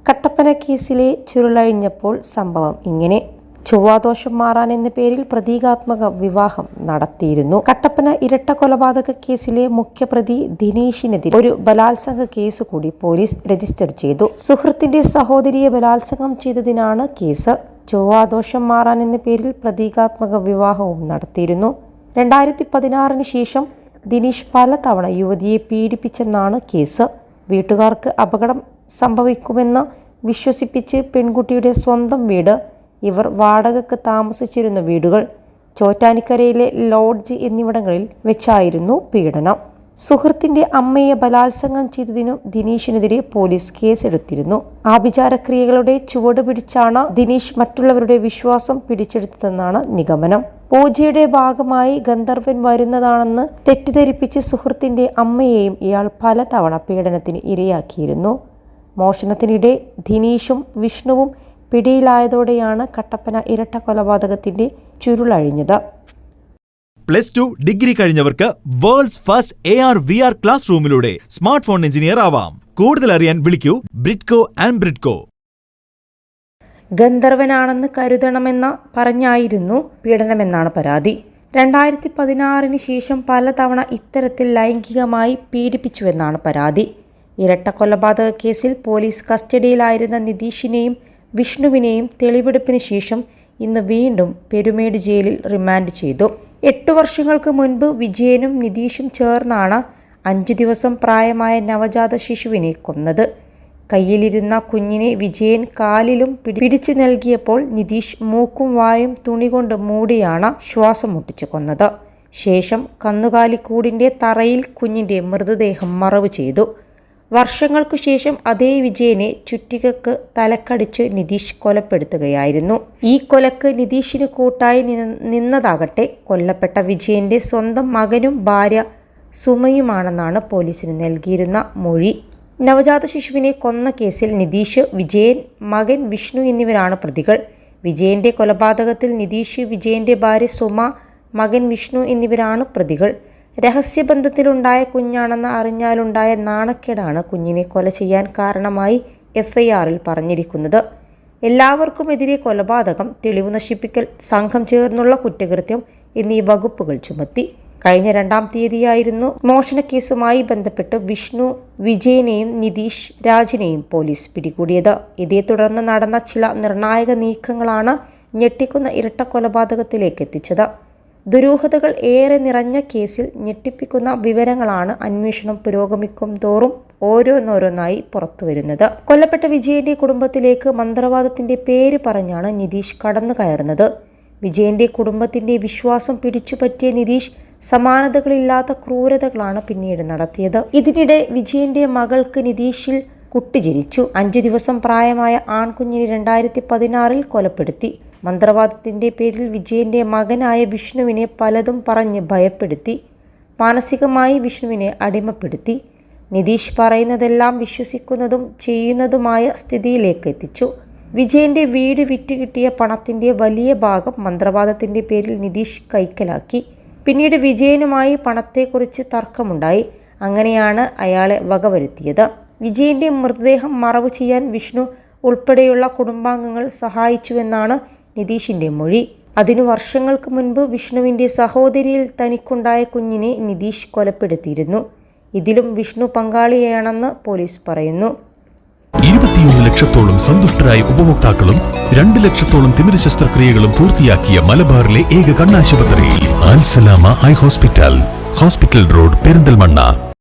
കട്ടപ്പന കേസിലെ ചുരുളഴിഞ്ഞപ്പോൾ സംഭവം ഇങ്ങനെ. ചൊവ്വാദോഷം മാറാൻ എന്ന പേരിൽ പ്രതീകാത്മക വിവാഹം നടത്തിയിരുന്നു. കട്ടപ്പന ഇരട്ട കൊലപാതക കേസിലെ മുഖ്യപ്രതി ദിനേശിനെതിരെ ഒരു ബലാത്സംഗ കേസ് കൂടി പോലീസ് രജിസ്റ്റർ ചെയ്തു. സുഹൃത്തിന്റെ സഹോദരിയെ ബലാത്സംഗം ചെയ്തതിനാണ് കേസ്. ചൊവ്വാദോഷം മാറാൻ എന്ന പേരിൽ പ്രതീകാത്മക വിവാഹവും നടത്തിയിരുന്നു. 2016 ശേഷം ദിനേശ് പലതവണ യുവതിയെ പീഡിപ്പിച്ചെന്നാണ് കേസ്. വീട്ടുകാർക്ക് അപകടം സംഭവിക്കുമെന്ന് വിശ്വസിപ്പിച്ച് പെൺകുട്ടിയുടെ സ്വന്തം വീട്, ഇവർ വാടകയ്ക്ക് താമസിച്ചിരുന്ന വീടുകൾ, ചോറ്റാനിക്കരയിലെ ലോഡ്ജ് എന്നിവിടങ്ങളിൽ വെച്ചായിരുന്നു പീഡനം. സുഹൃത്തിന്റെ അമ്മയെ ബലാത്സംഗം ചെയ്തതിനു ദിനേശിനെതിരെ പോലീസ് കേസെടുത്തിരുന്നു. ആഭിചാരക്രിയകളുടെ ചുവട് പിടിച്ചാണ് ദിനേശ് മറ്റുള്ളവരുടെ വിശ്വാസം പിടിച്ചെടുത്തതെന്നാണ് നിഗമനം. പൂജയുടെ ഭാഗമായി ഗന്ധർവൻ വരുന്നതാണെന്ന് തെറ്റിദ്ധരിപ്പിച്ച് സുഹൃത്തിന്റെ അമ്മയെയും ഇയാൾ പലതവണ പീഡനത്തിന് ഇരയാക്കിയിരുന്നു. മോഷണത്തിനിടെ ദിനേശും വിഷ്ണുവും പിടിയിലായതോടെയാണ് കട്ടപ്പന ഇരട്ട കൊലപാതകത്തിന്റെ ചുരുളഴിഞ്ഞത്. +2 ഡിഗ്രി കഴിഞ്ഞവർക്ക് വേൾഡ്സ് ഫസ്റ്റ് AR/VR ക്ലാസ് റൂമിലൂടെ സ്മാർട്ട് ഫോൺ എഞ്ചിനീയർ ആവാം. കൂടുതൽ അറിയാൻ വിളിക്കൂ ബ്രിഡ്കോ ആൻഡ് ബ്രിഡ്കോ. ഗന്ധർവനാണെന്ന് കരുതണമെന്ന പറഞ്ഞായിരുന്നു പീഡനമെന്നാണ് പരാതി. 2016 ശേഷം പലതവണ ഇത്തരത്തിൽ ലൈംഗികമായി പീഡിപ്പിച്ചുവെന്നാണ് പരാതി. ഇരട്ട കൊലപാതക കേസിൽ പോലീസ് കസ്റ്റഡിയിലായിരുന്ന നിതീഷിനെയും വിഷ്ണുവിനെയും തെളിവെടുപ്പിന് ശേഷം ഇന്ന് വീണ്ടും പെരുമേട് ജയിലിൽ റിമാൻഡ് ചെയ്തു. 8 വർഷങ്ങൾക്ക് മുൻപ് വിജയനും നിതീഷും ചേർന്നാണ് 5 ദിവസം പ്രായമായ നവജാത ശിശുവിനെ കൊന്നത്. കയ്യിലിരുന്ന കുഞ്ഞിനെ വിജയൻ കാലിലും പിടിച്ചു നൽകിയപ്പോൾ നിതീഷ് മൂക്കും വായും തുണി കൊണ്ട് മൂടിയാണ് ശ്വാസം മുട്ടിച്ചു കൊന്നത്. ശേഷം കന്നുകാലിക്കൂടിന്റെ തറയിൽ കുഞ്ഞിന്റെ മൃതദേഹം മറവ് ചെയ്തു. വർഷങ്ങൾക്കു ശേഷം അതേ വിജയനെ ചുറ്റികക്ക് തലക്കടിച്ച് നിതീഷ് കൊലപ്പെടുത്തുകയായിരുന്നു. ഈ കൊലക്ക് നിതീഷിന് കൂട്ടായി നിന്നതാകട്ടെ കൊല്ലപ്പെട്ട വിജയന്റെ സ്വന്തം മകനും ഭാര്യ സുമയുമാണെന്നാണ് പോലീസിന് നൽകിയിരുന്ന മൊഴി. നവജാത ശിശുവിനെ കൊന്ന കേസിൽ നിതീഷ്, വിജയൻ, മകൻ വിഷ്ണു എന്നിവരാണ് പ്രതികൾ. വിജയന്റെ കൊലപാതകത്തിൽ നിതീഷ്, വിജയന്റെ ഭാര്യ സുമ, മകൻ വിഷ്ണു എന്നിവരാണ് പ്രതികൾ. രഹസ്യബന്ധത്തിലുണ്ടായ കുഞ്ഞാണെന്ന് അറിഞ്ഞാലുണ്ടായ നാണക്കേടാണ് കുഞ്ഞിനെ കൊല ചെയ്യാൻ കാരണമായി FIRൽ പറഞ്ഞിരിക്കുന്നത്. എല്ലാവർക്കുമെതിരെ കൊലപാതകം, തെളിവ് നശിപ്പിക്കൽ, സംഘം ചേർന്നുള്ള കുറ്റകൃത്യം എന്നീ വകുപ്പുകൾ ചുമത്തി. കഴിഞ്ഞ 2-ാം തീയതിയായിരുന്നു മോഷണക്കേസുമായി ബന്ധപ്പെട്ട് വിഷ്ണു, വിജയനെയും നിതീഷ് രാജിനെയും പോലീസ് പിടികൂടിയത്. ഇതേ തുടർന്ന് നടന്ന ചില നിർണായക നീക്കങ്ങളാണ് ഞെട്ടിക്കുന്ന ഇരട്ട കൊലപാതകത്തിലേക്ക് എത്തിച്ചത്. ദുരൂഹതകൾ ഏറെ നിറഞ്ഞ കേസിൽ ഞെട്ടിപ്പിക്കുന്ന വിവരങ്ങളാണ് അന്വേഷണം പുരോഗമിക്കും തോറും ഓരോന്നോരോന്നായി പുറത്തുവരുന്നത്. കൊല്ലപ്പെട്ട വിജയന്റെ കുടുംബത്തിലേക്ക് മന്ത്രവാദത്തിന്റെ പേര് പറഞ്ഞാണ് നിതീഷ് കടന്നു കയറുന്നത്. വിജയന്റെ കുടുംബത്തിന്റെ വിശ്വാസം പിടിച്ചുപറ്റിയ നിതീഷ് സമാനതകളില്ലാത്ത ക്രൂരതകളാണ് പിന്നീട് നടത്തിയത്. ഇതിനിടെ വിജയന്റെ മകൾക്ക് നിതീഷിൽ കുട്ടി ജനിച്ചു. 5 ദിവസം പ്രായമായ ആൺകുഞ്ഞിനെ 2016 കൊലപ്പെടുത്തി. മന്ത്രവാദത്തിന്റെ പേരിൽ വിജയന്റെ മകനായ വിഷ്ണുവിനെ പലതും പറഞ്ഞ് ഭയപ്പെടുത്തി. മാനസികമായി വിഷ്ണുവിനെ അടിമപ്പെടുത്തി. നിതീഷ് പറയുന്നതെല്ലാം വിശ്വസിക്കുന്നതും ചെയ്യുന്നതുമായ സ്ഥിതിയിലേക്ക് എത്തിച്ചു. വിജയന്റെ വീട് വിറ്റുകിട്ടിയ പണത്തിന്റെ വലിയ ഭാഗം മന്ത്രവാദത്തിന്റെ പേരിൽ നിതീഷ് കൈക്കലാക്കി. പിന്നീട് വിജയനുമായി പണത്തെക്കുറിച്ച് തർക്കമുണ്ടായി. അങ്ങനെയാണ് അയാളെ വകവരുത്തിയത്. വിജയന്റെ മൃതദേഹം മറവ് ചെയ്യാൻ വിഷ്ണു ഉൾപ്പെടെയുള്ള കുടുംബാംഗങ്ങൾ സഹായിച്ചുവെന്നാണ് നിതീഷിന്റെ മൊഴി. അതിനു വർഷങ്ങൾക്ക് മുൻപ് വിഷ്ണുവിന്റെ സഹോദരിയിൽ തനിക്കുണ്ടായ കുഞ്ഞിനെ നിതീഷ് കൊലപ്പെടുത്തിയിരുന്നു. ഇതിലും വിഷ്ണു പങ്കാളിയാണെന്ന് പോലീസ് പറയുന്നു. 21 ലക്ഷത്തോളം സന്തുഷ്ടരായ ഉപഭോക്താക്കളും 2 ലക്ഷത്തോളം തിമിര ശസ്ത്രക്രിയകളും പൂർത്തിയാക്കിയ മലബാറിലെ ഏക കണ്ണാശുപത്രി Al Salama eye hospital road, Perinthalmanna.